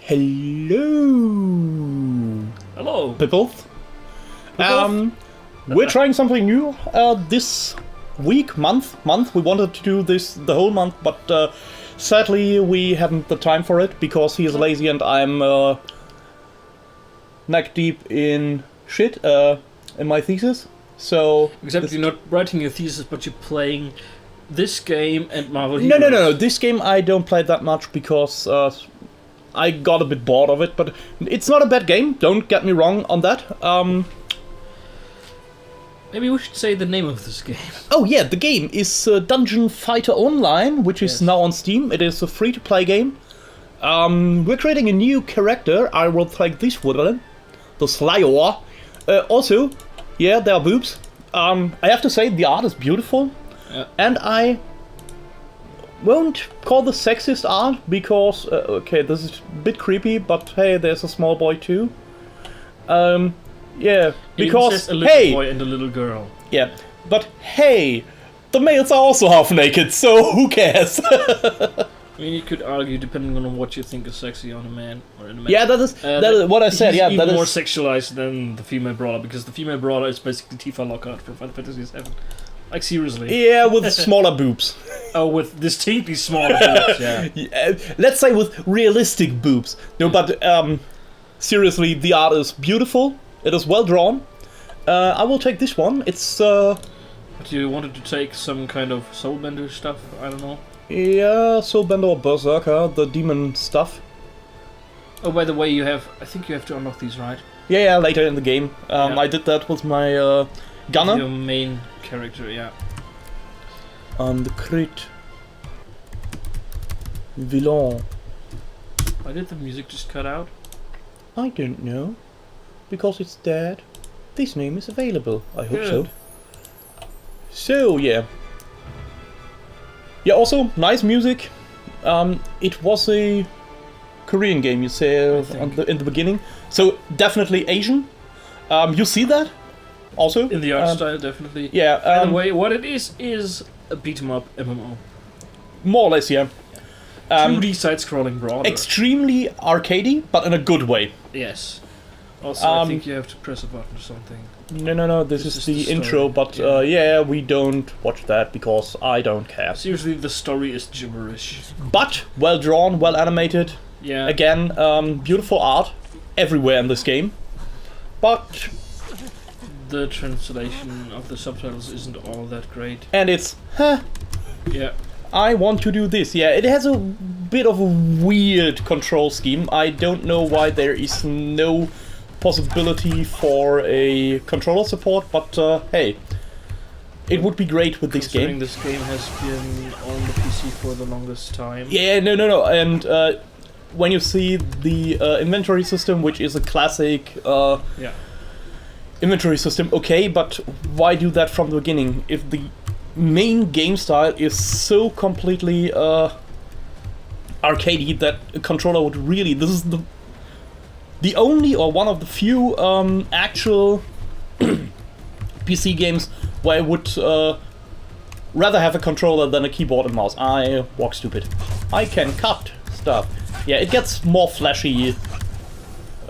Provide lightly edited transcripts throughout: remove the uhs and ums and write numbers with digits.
Hello. Hello. People. We're trying something new this month. We wanted to do this the whole month, but sadly we hadn't the time for it because he is lazy and I'm neck deep in shit in my thesis. So except you're not writing your thesis, but you're playing this game and Marvel Heroes. No. This game I don't play that much because I got a bit bored of it. But it's not a bad game. Don't get me wrong on that. Maybe we should say the name of this game. Oh yeah, the game is Dungeon Fighter Online, which is now on Steam. It is a free-to-play game. We're creating a new character. I will take this one, the Slayer. Also, yeah, there are boobs. I have to say the art is beautiful, and I won't call the sexist art because okay, this is a bit creepy, but hey, there's a small boy too. Yeah, because a little boy and a little girl. Yeah, but hey, the males are also half naked, so who cares? I mean, you could argue, depending on what you think is sexy on a man or in a man. Yeah, that is what I said. He's Yeah, that more is sexualized than the female brawler, because the female brawler is basically Tifa Lockhart from Final Fantasy VII. Like, seriously. Yeah, with smaller boobs. Oh, with distinctly smaller boobs. Yeah. Let's say with realistic boobs. No, but seriously, the art is beautiful. It is well drawn. I will take this one. It's But you wanted to take some kind of soulbender stuff? I don't know. Yeah, Soulbender or Berserker, the demon stuff. Oh, by the way, I think you have to unlock these, right? Yeah, later in the game. I did that with my gunner. Your main character, yeah. The crit. Villain. Why did the music just cut out? I don't know. Because it's dead. This name is available. I hope so. So, yeah. Yeah, also, nice music. It was a Korean game, you said in the beginning. So, definitely Asian. You see that? Also? In the art style, definitely. Yeah. By the way, what it is a beat-em-up MMO. More or less, yeah. 2D side-scrolling brawler. Extremely arcadey, but in a good way. Yes. Also, I think you have to press a button or something. No, this is the intro, but yeah, we don't watch that because I don't care. Seriously, the story is gibberish. But, well drawn, well animated. Yeah. Again, beautiful art everywhere in this game. But the translation of the subtitles isn't all that great. And it's, Yeah. I want to do this. Yeah, it has a bit of a weird control scheme. I don't know why there is no possibility for a controller support, but hey, it would be great with this game. This game has been on the PC for the longest time. Yeah, no, and when you see the inventory system, which is a classic inventory system, okay, but why do that from the beginning? If the main game style is so completely arcadey that a controller would really... This is the only or one of the few actual PC games where I would rather have a controller than a keyboard and mouse. I walk stupid. I can cut stuff. Yeah, it gets more flashy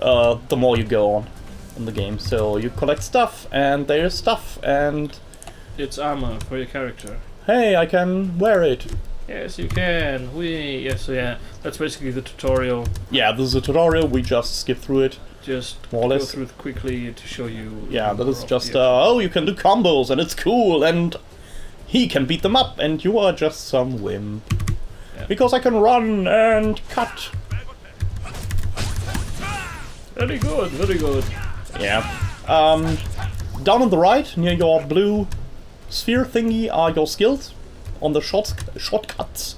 the more you go on in the game. So you collect stuff, and there's stuff, and... It's armor for your character. Hey, I can wear it. Yes, you can. Yes, so yeah. That's basically the tutorial. Yeah, this is a tutorial. We just skip through it. Just more or less. Go through it quickly to show you. Yeah, that is just oh, you can do combos and it's cool, and he can beat them up, and you are just some wimp. Yeah. Because I can run and cut. Very good, very good. Yeah. Down on the right, near your blue sphere thingy, are your skills on the shortcuts.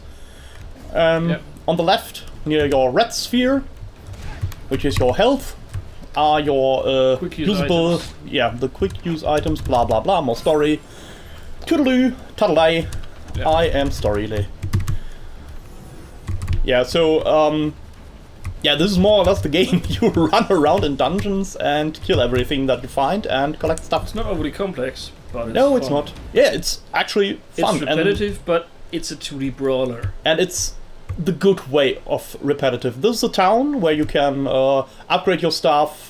On the left, near your red sphere, which is your health, are your quick use usable items. Yeah, the quick use items, blah blah blah, more story. Toodaloo, toodalay. Yeah. I am Storylay. Yeah, so yeah, this is more or less the game. You run around in dungeons and kill everything that you find and collect stuff. It's not overly complex, but it's no, fun. it's not. Yeah, it's actually fun. It's repetitive, but it's a 2D brawler. And it's the good way of repetitive. This is a town where you can upgrade your stuff,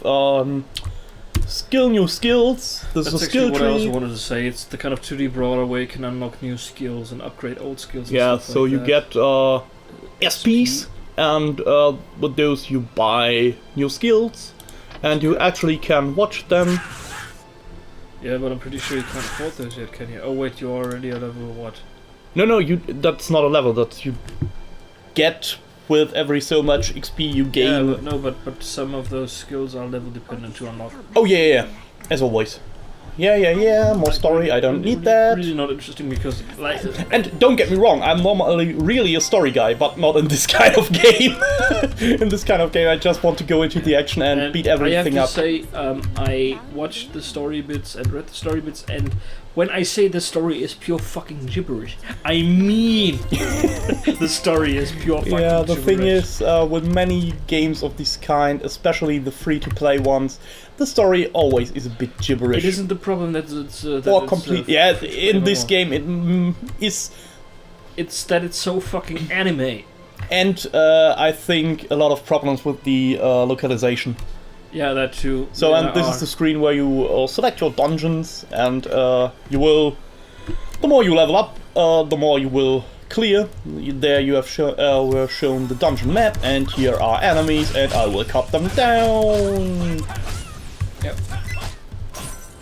skill new skills. This is a skill what tree. I also wanted to say. It's the kind of 2D brawler where you can unlock new skills and upgrade old skills. And Yeah, stuff so like you that. get SPs, and with those you buy new skills, and you actually can watch them. Yeah, but I'm pretty sure you can't afford those yet, can you? Oh wait, you're already at level what? No, that's not a level. That you get with every so much XP you gain. Yeah, but some of those skills are level dependent to unlock. Oh yeah, as always. Yeah. More story. I don't need that. Really not interesting because, like, And don't get me wrong, I'm normally really a story guy, but not in this kind of game. In this kind of game, I just want to go into the action and beat everything I up. have to say, I watched the story bits and read the story bits, and when I say the story is pure fucking gibberish, I mean the story is pure fucking gibberish. Yeah, the thing is, with many games of this kind, especially the free-to-play ones, the story always is a bit gibberish. It isn't the problem that it's Or complete. Yeah, in this game it is. It's that it's so fucking anime. And I think a lot of problems with the localization. Yeah, that too. So, yeah, and this is the screen where you select your dungeons, and you will. The more you level up, the more you will clear. There you have we're shown the dungeon map, and here are enemies, and I will cut them down. Yep.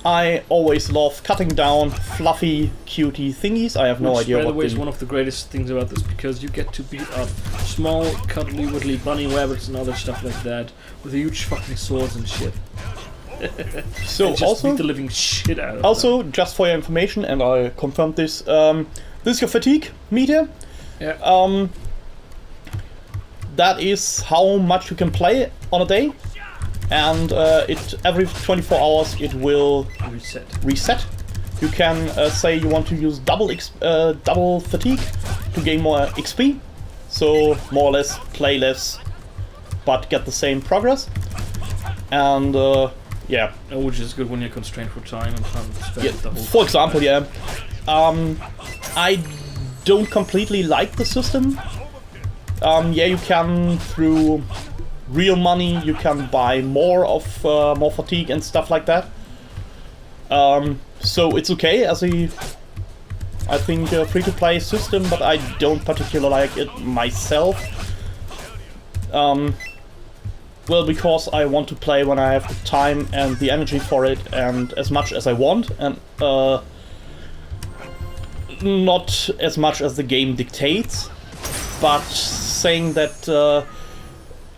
I always love cutting down fluffy, cutie thingies. I have no Which, idea by the what way, is one of the greatest things about this, because you get to beat up small, cuddly, widdly bunny rabbits and other stuff like that with huge fucking swords and shit. So and just also, beat the living shit out of also just for your information, and I confirmed this. This is your fatigue meter. them. Yeah. That is how much you can play on a day, and it every 24 hours it will reset. You can say you want to use double fatigue to gain more XP, so more or less play less, but get the same progress. And yeah, Which is good when you're constrained for time and can't spend the whole for example, yeah, I don't completely like the system. Yeah, you can through real money you can buy more of more fatigue and stuff like that. So it's okay as a, I think, free-to-play system, but I don't particularly like it myself. Well, because I want to play when I have the time and the energy for it, and as much as I want, and not as much as the game dictates. But saying that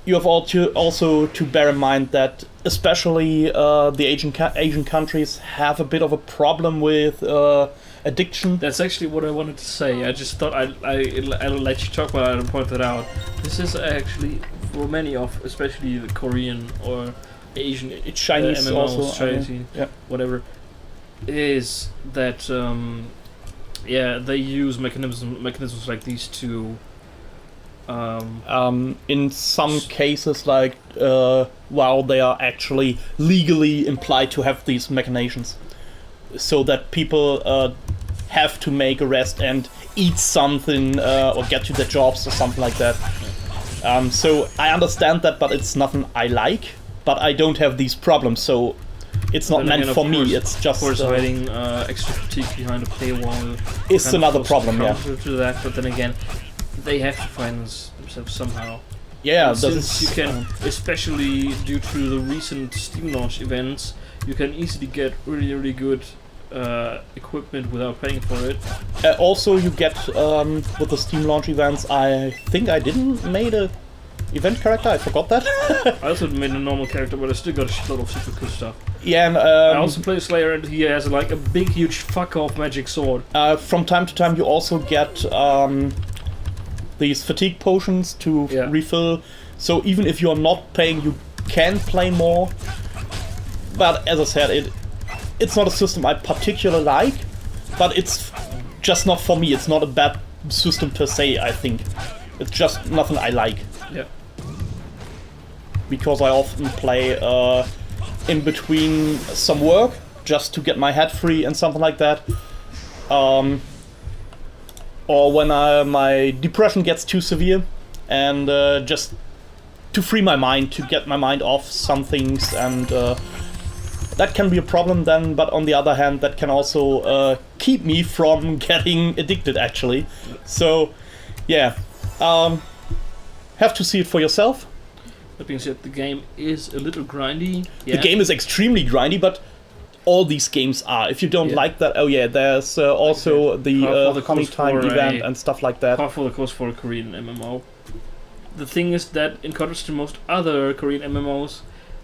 you have also to bear in mind that especially the Asian countries have a bit of a problem with addiction. That's actually what I wanted to say. I just thought I'll let you talk about it and point that out. This is actually, for many of, especially the Korean or Asian, Chinese MMOs, also, Chinese, yeah. whatever, is that they use mechanisms like these to. In some cases, like while they are actually legally implied to have these machinations, so that people have to make a rest and eat something or get to their jobs or something like that. So I understand that, but it's nothing I like. But I don't have these problems, so it's not meant for me. It's just of course hiding extra fatigue behind a paywall. It's another problem, yeah. To that, but then again, they have to finance themselves somehow. Yeah, and since you can, especially due to the recent Steam launch events, you can easily get really, really good equipment without paying for it. Also, you get with the Steam launch events. I think I didn't made a event character. I forgot that. I also made a normal character, but I still got a shitload of super cool stuff. Yeah, and I also play Slayer, and he has like a big, huge fuck off magic sword. From time to time, you also get these fatigue potions to refill. So even if you are not paying, you can play more. But as I said, it's not a system I particularly like, but it's just not for me. It's not a bad system per se, I think. It's just nothing I like. Yeah. Because I often play in between some work, just to get my head free and something like that. Or when my depression gets too severe, and just to free my mind, to get my mind off some things, and that can be a problem then, but on the other hand, that can also keep me from getting addicted, actually. So, yeah, have to see it for yourself. That being said, the game is a little grindy. Yeah. The game is extremely grindy, but all these games are. If you don't like that, oh yeah, there's also the Honey Time event and stuff like that. Par for the course for a Korean MMO. The thing is that, in contrast to most other Korean MMOs,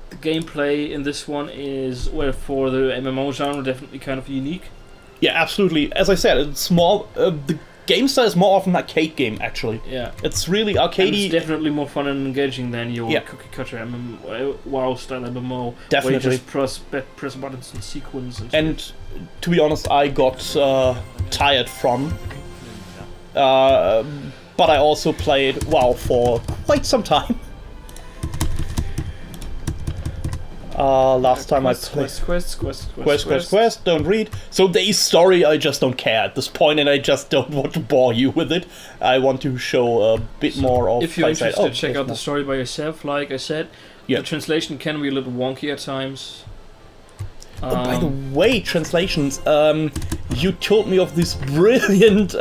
the gameplay in this one is, well, for the MMO genre, definitely kind of unique. Yeah, absolutely. As I said, it's small. The game style is more often an arcade game, actually. Yeah. It's really arcadey. It's definitely more fun and engaging than your cookie cutter MMO, WoW style MMO. Definitely. Where you just press buttons and sequence and shit. To be honest, I got tired from. But I also played WoW for quite some time. Last time I played... Quest, don't read. So there is story, I just don't care at this point, and I just don't want to bore you with it. I want to show a bit more of... If you're interested, check out the story by yourself, like I said. Yeah. The translation can be a little wonky at times. By the way, translations, you told me of this brilliant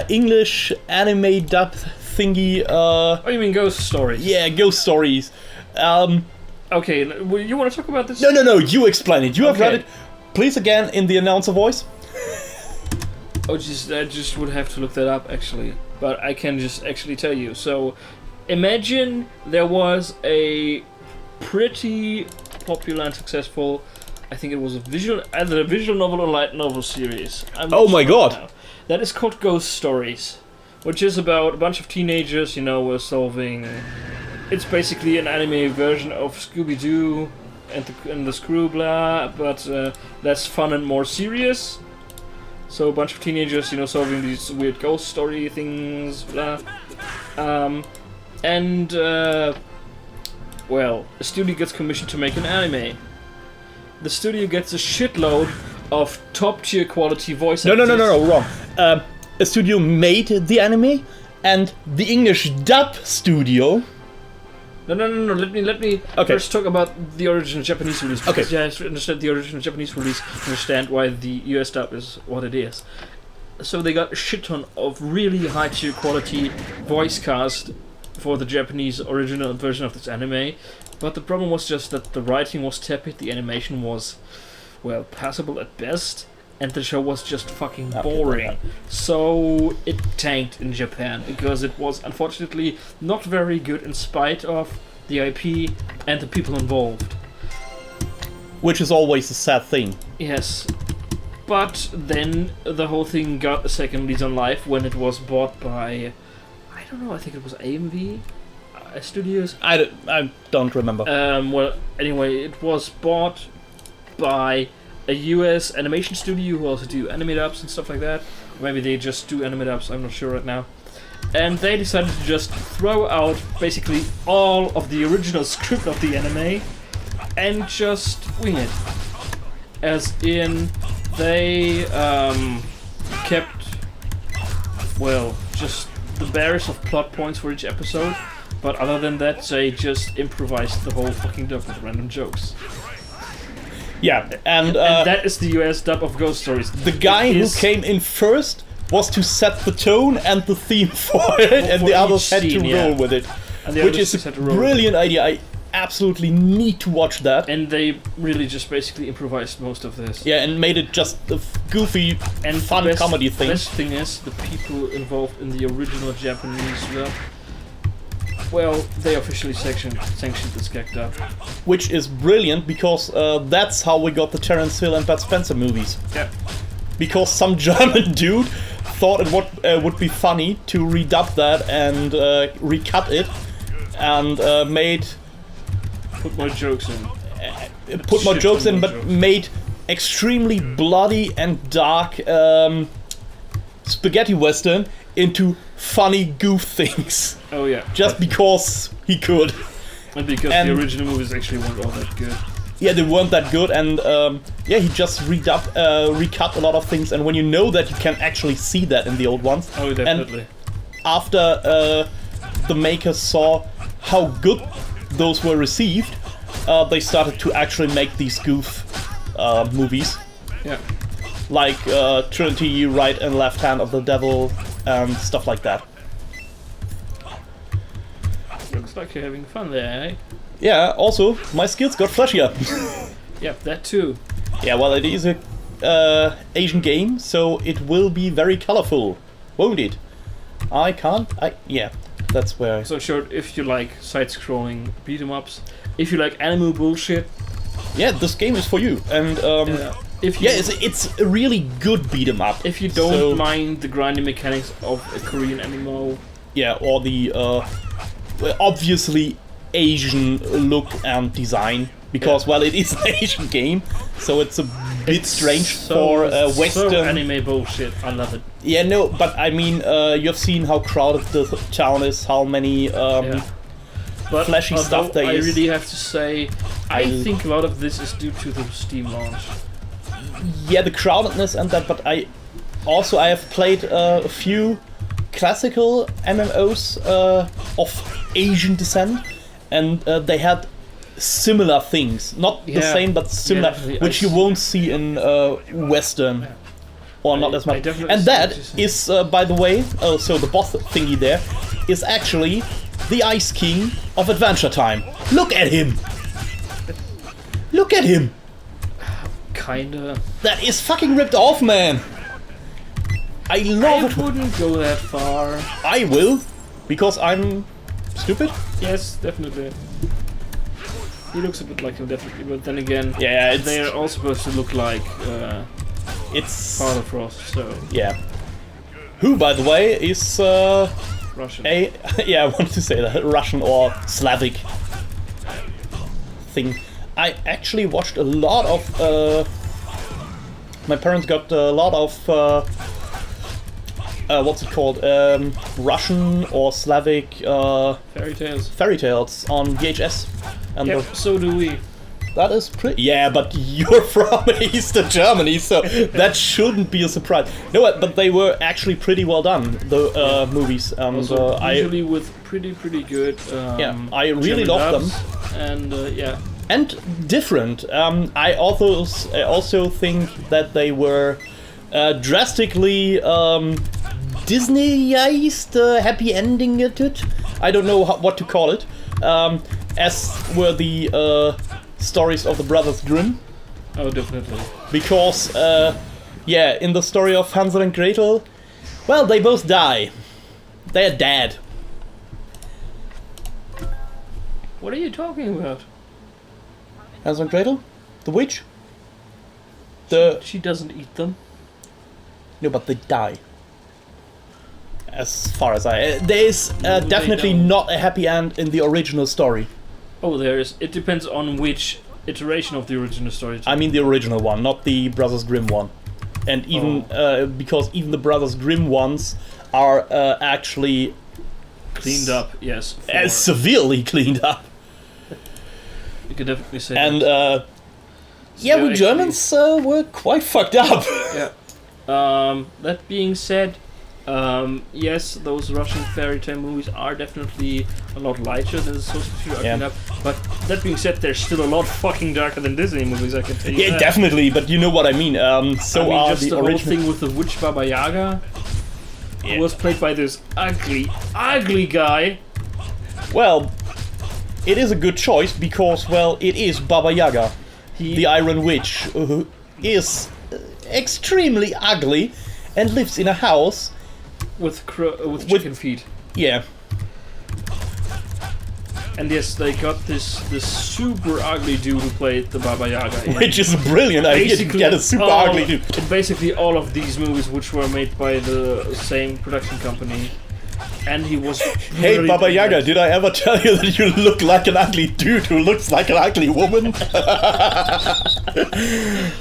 English anime dub thingy. Oh, you mean Ghost Stories? Yeah, Ghost Stories. Okay, you want to talk about this? No, you explain it. You have read it. Please, again, in the announcer voice. Oh, I just would have to look that up, actually. But I can just actually tell you. So, imagine there was a pretty popular and successful, I think it was either a visual novel or light novel series. Oh my god! Now. That is called Ghost Stories, which is about a bunch of teenagers, solving... It's basically an anime version of Scooby-Doo and the Screwblah, but less fun and more serious. So a bunch of teenagers, solving these weird ghost story things, blah. Well, a studio gets commissioned to make an anime. The studio gets a shitload of top-tier quality voice actors. No, wrong. A studio made the anime, and the English dub studio... No. Let me first talk about the original Japanese release. Because you have to understand the original Japanese release, understand why the US dub is what it is. So they got a shit ton of really high-tier quality voice cast for the Japanese original version of this anime. But the problem was just that the writing was tepid, the animation was, well, passable at best, and the show was just fucking boring. So it tanked in Japan, because it was unfortunately not very good in spite of the IP and the people involved. Which is always a sad thing. Yes. But then the whole thing got a second lease on life when it was bought by, I don't know, I think it was AMV Studios. I don't remember. Well, anyway, it was bought by a US animation studio who also do anime dubs and stuff like that. Or maybe they just do anime dubs, I'm not sure right now. And they decided to just throw out basically all of the original script of the anime and just wing it. As in, they kept, well, just the barest of plot points for each episode, but other than that, they just improvised the whole fucking dub with random jokes. Yeah, and that is the US dub of Ghost Stories. The guy who came in first was to set the tone and the theme for it, and the others had to roll with it. Which is a brilliant idea. I absolutely need to watch that. And they really just basically improvised most of this. Yeah, and made it just a goofy and fun comedy thing. The best thing is, the people involved in the original Japanese dub, well, they officially sanctioned this gag dub. Which is brilliant, because that's how we got the Terence Hill and Bud Spencer movies. Yeah. Because some German dude thought it would be funny to redub that and recut it, and made... Put more jokes in. But made extremely bloody and dark spaghetti western into funny goof things. Oh yeah. Just because he could. And because the original movies actually weren't all that good. Yeah, they weren't that good, and he just recut a lot of things, and when you know that, you can actually see that in the old ones. Oh, definitely. And after the makers saw how good those were received, they started to actually make these goof movies. Yeah. Like Trinity, Right and Left Hand of the Devil, and stuff like that. Looks like you're having fun there, eh? Yeah, also, my skills got flashier. Yep, that too. Yeah, well, it is a Asian game, so it will be very colorful, won't it? Yeah, that's where... So short, if you like side-scrolling beat-em-ups, if you like anime bullshit... Yeah, this game is for you, and if you, it's a really good beat 'em up. If you don't mind the grinding mechanics of a Korean MMO. Yeah, or the obviously Asian look and design, because well, it is an Asian game, so it's a bit strange for Western. So anime bullshit. I love it. Yeah, no, but I mean, you've seen how crowded the town is, how many but flashy stuff there is. I really have to say, I think a lot of this is due to the Steam launch. Yeah, the crowdedness and that, but I have played a few classical MMOs of Asian descent, and they had similar things. Not the same, but similar, which you won't see in Western, or not as much. And that is, by the way, so the boss thingy there is actually the Ice King of Adventure Time. Look at him! Look at him! Kinda. That is fucking ripped off, man! I love it! I wouldn't go that far. I will, because I'm stupid. Yes, definitely. He looks a bit like him, definitely, but then again, yeah, they're all supposed to look like it's Father Frost, so... Yeah. Who, by the way, is Russian. Yeah, I wanted to say that, Russian or Slavic thing. I actually watched a lot of... my parents got a lot of... what's it called? Russian or Slavic... Fairy tales. Fairy tales on VHS. And yep, so do we. That is pretty... Yeah, but you're from Eastern Germany, so that shouldn't be a surprise. No, but they were actually pretty well done, the movies. And also, usually with pretty good yeah, I really love them. And, yeah. And different. I also think that they were drastically Disneyized, happy ending it. I don't know what to call it. As were the stories of the Brothers Grimm. Oh, definitely. Because, yeah, in the story of Hansel and Gretel, well, they both die. They're dead. What are you talking about? Hansel and Gretel? The witch? She doesn't eat them. No, but they die. As far as there is definitely not a happy end in the original story. Oh, there is. It depends on which iteration of the original story. I mean the original one, not the Brothers Grimm one. And even because even the Brothers Grimm ones are actually cleaned up, yes. Severely cleaned up. You could definitely say and, that. yeah, we Germans were quite fucked up. Yeah. That being said, yes, those Russian fairy tale movies are definitely a lot lighter than the source material up. But that being said, they're still a lot fucking darker than Disney movies, I can tell you. Yeah, that. Definitely, but you know what I mean. So are just the original whole thing with the witch Baba Yaga, who was played by this ugly guy. Well, it is a good choice because, well, it is Baba Yaga, the Iron Witch, who is extremely ugly and lives in a house with chicken feet. Yeah. And yes, they got this super ugly dude who played the Baba Yaga. Which is a brilliant idea to get a super ugly dude. In basically all of these movies, which were made by the same production company. And he was... Hey, Baba Yaga, did I ever tell you that you look like an ugly dude who looks like an ugly woman?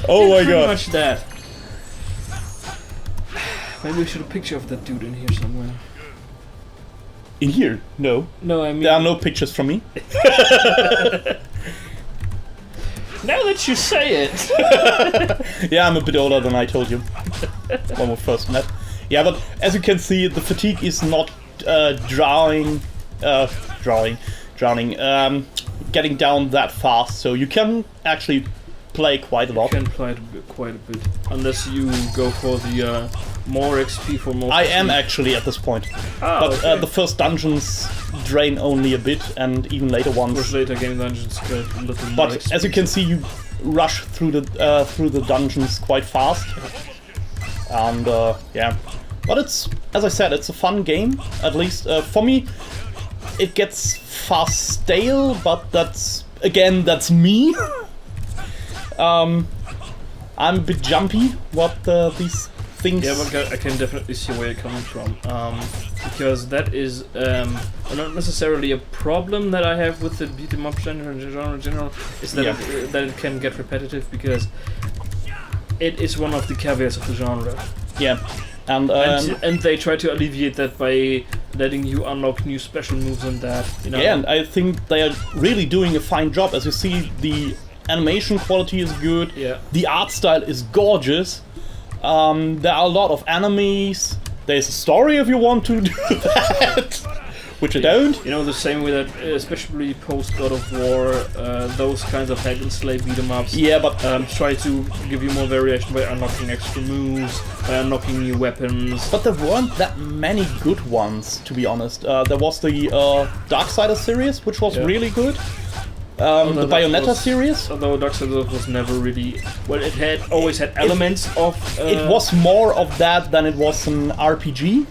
Oh my god. Pretty much that. Maybe we should have a picture of that dude in here somewhere. In here? No. No, I mean... There are no pictures from me. Now that you say it! Yeah, I'm a bit older than I told you when we first met. Yeah, but as you can see, the fatigue is not drowning, getting down that fast. So you can actually play quite a lot. You can play quite a bit, unless you go for the more XP for more. I am actually at this point, but okay. the first dungeons drain only a bit, and even later ones. First later game dungeons get a little more But XP. as you can see, you rush through the dungeons quite fast, and yeah. But it's, as I said, it's a fun game. At least for me, it gets fast stale, but that's me. I'm a bit jumpy. What these things. Yeah, but I can definitely see where you're coming from. Because that is not necessarily a problem that I have with the beat 'em up genre in general. Is that that it can get repetitive, because it is one of the caveats of the genre. Yeah. And they try to alleviate that by letting you unlock new special moves and that. You know? Yeah, and I think they are really doing a fine job. As you see, the animation quality is good. Yeah. The art style is gorgeous. There are a lot of enemies. There's a story if you want to do that, which I don't. You know, the same way that, especially post God of War, those kinds of hack and slay beat 'em ups. Yeah, but try to give you more variation by unlocking extra moves, by unlocking new weapons. But there weren't that many good ones, to be honest. There was the Darksiders series, which was really good. The Bayonetta series. Although Darksiders was never really... Well, it had always had elements of... It was more of that than it was an RPG.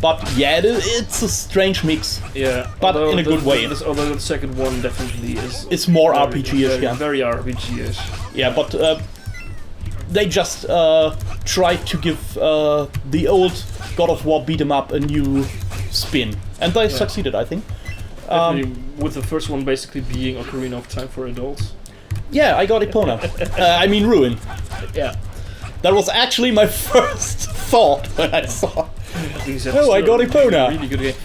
But yeah, it's a strange mix. Yeah, but in a good way. Although the second one definitely is... It's more RPG-ish, yeah. Very RPG-ish. Yeah, but they just tried to give the old God of War beat 'em up a new spin. And they succeeded, I think. With the first one basically being Ocarina of Time for adults. Yeah, I got Epona. I mean Ruin. Yeah. That was actually my first thought when I saw. I got Epona. Really good game.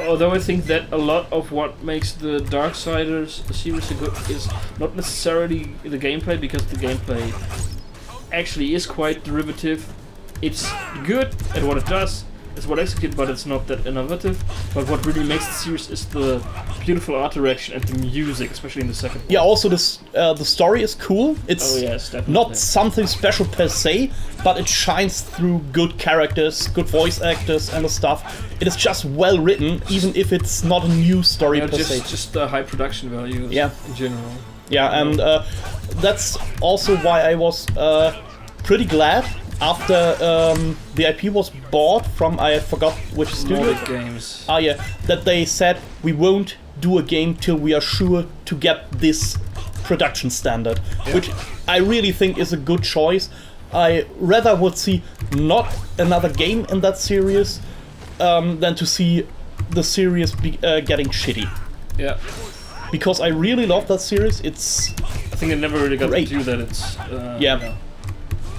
Although I think that a lot of what makes the Darksiders series good is not necessarily the gameplay, because the gameplay actually is quite derivative. It's good at what it does. It's well executed, but it's not that innovative. But what really makes the series is the beautiful art direction and the music, especially in the second one. Yeah, also the story is cool. It's definitely not something special per se, but it shines through good characters, good voice actors and the stuff. It is just well written, even if it's not a new story per se. Just the high production values in general. Yeah, and that's also why I was pretty glad after the IP was bought from, I forgot which studio. Nordic Games. Ah, yeah, that they said we won't do a game till we are sure to get this production standard, which I really think is a good choice. I rather would see not another game in that series than to see the series getting shitty. Yeah. Because I really love that series. It's I think it never really got great. to that it's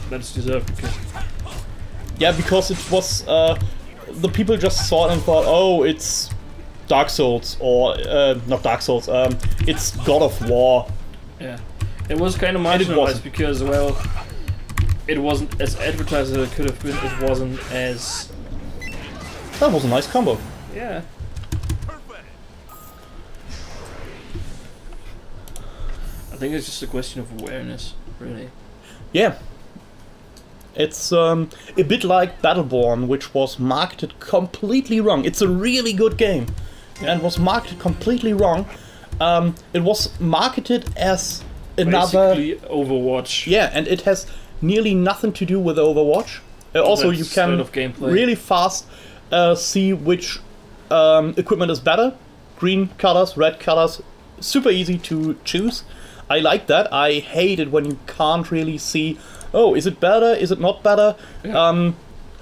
that's deserved, because it was the people just saw it and thought, oh, it's Dark Souls, or not Dark Souls, it's God of War. Yeah, it was kind of marginalized because, well, it wasn't as advertised as it could have been. It wasn't as... That was a nice combo. Yeah. I think it's just a question of awareness, really. Yeah. It's a bit like Battleborn, which was marketed completely wrong. It's a really good game, and was marketed completely wrong. It was marketed as another... Basically Overwatch. Yeah, and it has nearly nothing to do with Overwatch. Also, you can really fast see which equipment is better. Green colors, red colors, super easy to choose. I like that. I hate it when you can't really see, oh, is it better? Is it not better? Yeah.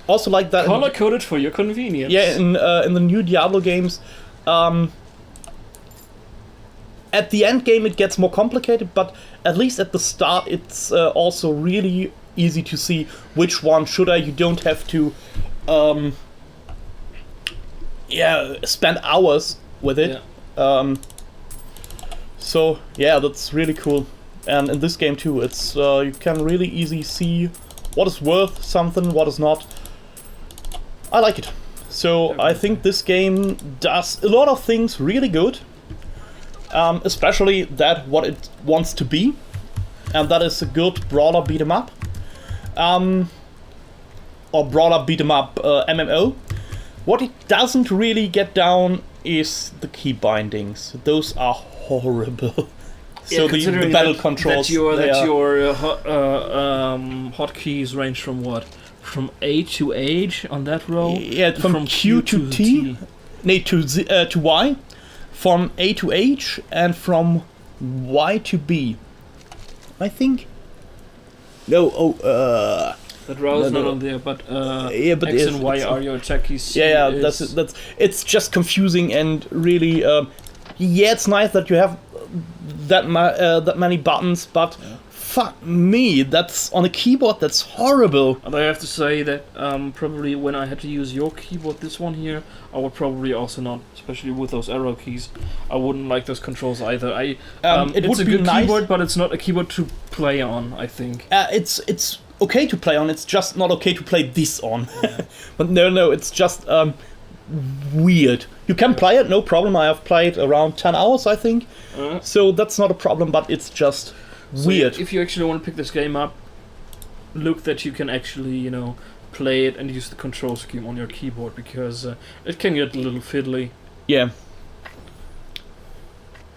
Also like that. Color coded for your convenience. Yeah, in the new Diablo games, at the end game it gets more complicated, but at least at the start it's also really easy to see which one should I. You don't have to, spend hours with it. Yeah. So yeah, that's really cool, and in this game too, it's you can really easy see what is worth something, what is not. I like it. So I think this game does a lot of things really good, especially that what it wants to be, and that is a good brawler beat 'em up, or brawler beat 'em up MMO. What it doesn't really get down is the key bindings. Those are horrible. So the battle controls. That your hotkeys range from what? From A to H on that row? Yeah, from Q to T. No, to Y. From A to H and from Y to B. I think. No, that row is not on there, but but X and Y are your attack keys. Yeah, that's it's just confusing and really. Yeah, it's nice that you have that many buttons, but fuck me, that's on a keyboard. That's horrible. And I have to say that probably when I had to use your keyboard, this one here, I would probably also not, especially with those arrow keys. I wouldn't like those controls either. It's a good keyboard, but it's not a keyboard to play on, I think. It's okay to play on. It's just not okay to play this on. Yeah. But no, it's just weird. You can play it, no problem. I have played around 10 hours, I think. So that's not a problem, but it's just weird. If you actually want to pick this game up, look that you can actually, play it and use the control scheme on your keyboard, because it can get a little fiddly. Yeah.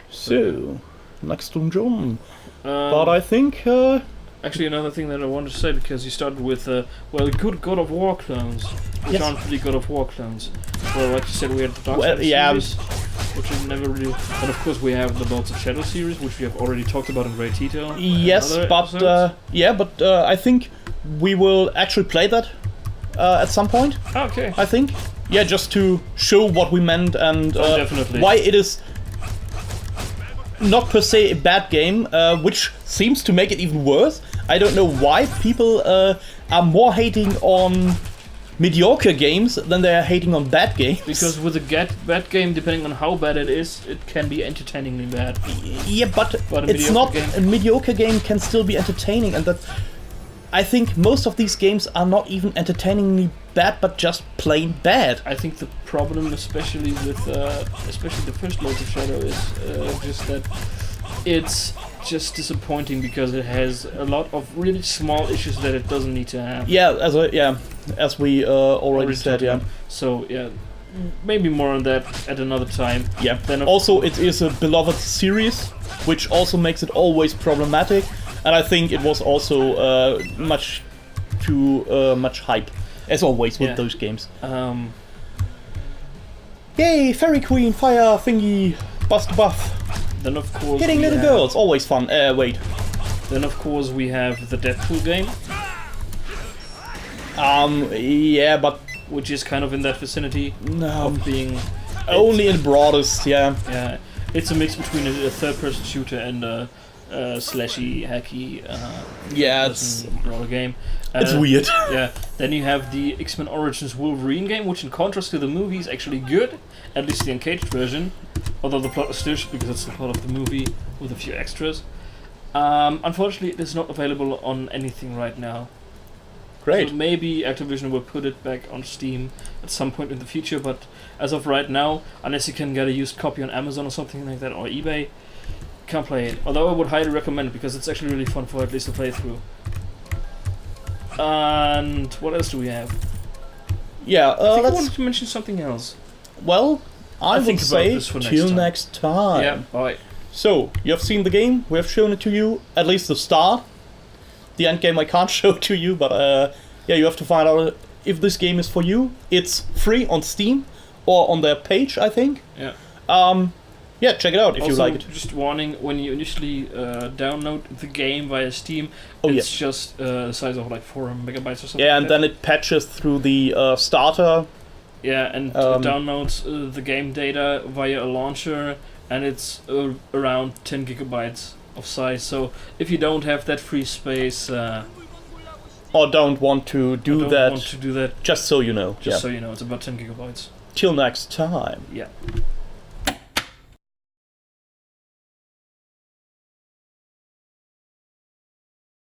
So, next dungeon. But I think... Actually, another thing that I wanted to say, because you started with, good God of War clones, which aren't really God of War clones. Well, like you said, we had the Dark Souls series, which is never really... And of course we have the Lords of Shadow series, which we have already talked about in great detail. Yes, but I think we will actually play that at some point. Okay. I think. Yeah, just to show what we meant and definitely. Why it is not per se a bad game, which seems to make it even worse. I don't know why people are more hating on mediocre games than they are hating on bad games. Because with a bad game, depending on how bad it is, it can be entertainingly bad. Yeah, but it's not. A mediocre game can still be entertaining, and that I think most of these games are not even entertainingly bad, but just plain bad. I think the problem, especially with especially the first Lords of Shadow, is just that it's just disappointing because it has a lot of really small issues that it doesn't need to have. Yeah, as we already said. Yeah. So yeah, maybe more on that at another time. Yeah. Then also it is a beloved series, which also makes it always problematic, and I think it was also much too much hype, as always with those games. Yay, Fairy Queen, fire thingy, bust buff. Then of course hitting little girls, always fun. Wait. Then of course we have the Deadpool game. Yeah, but which is kind of in that vicinity of being only in broadest. Yeah. Yeah, it's a mix between a third-person shooter and a slashy, hacky. It's brawler game. It's weird. Yeah. Then you have the X-Men Origins Wolverine game, which in contrast to the movie is actually good, at least the uncaged version. Although the plot is still shit because it's the plot of the movie with a few extras. Unfortunately, it is not available on anything right now. Great. So maybe Activision will put it back on Steam at some point in the future, but as of right now, unless you can get a used copy on Amazon or something like that, or eBay, can't play it. Although I would highly recommend it because it's actually really fun for at least a playthrough. And what else do we have? Yeah, I think I wanted to mention something else. Well, I would say till next time. Yeah, bye. So, you have seen the game, we have shown it to you, at least the start. The end game I can't show to you, but you have to find out if this game is for you. It's free on Steam, or on their page, I think. Yeah. Check it out if you like it. Just warning, when you initially download the game via Steam, it's just the size of like 4 megabytes or something. Yeah, and then it patches through the starter. Yeah, and downloads the game data via a launcher, and it's around 10 gigabytes of size. So if you don't have that free space, or don't want to do that, just so you know. So you know, it's about 10 gigabytes. Till next time. Yeah.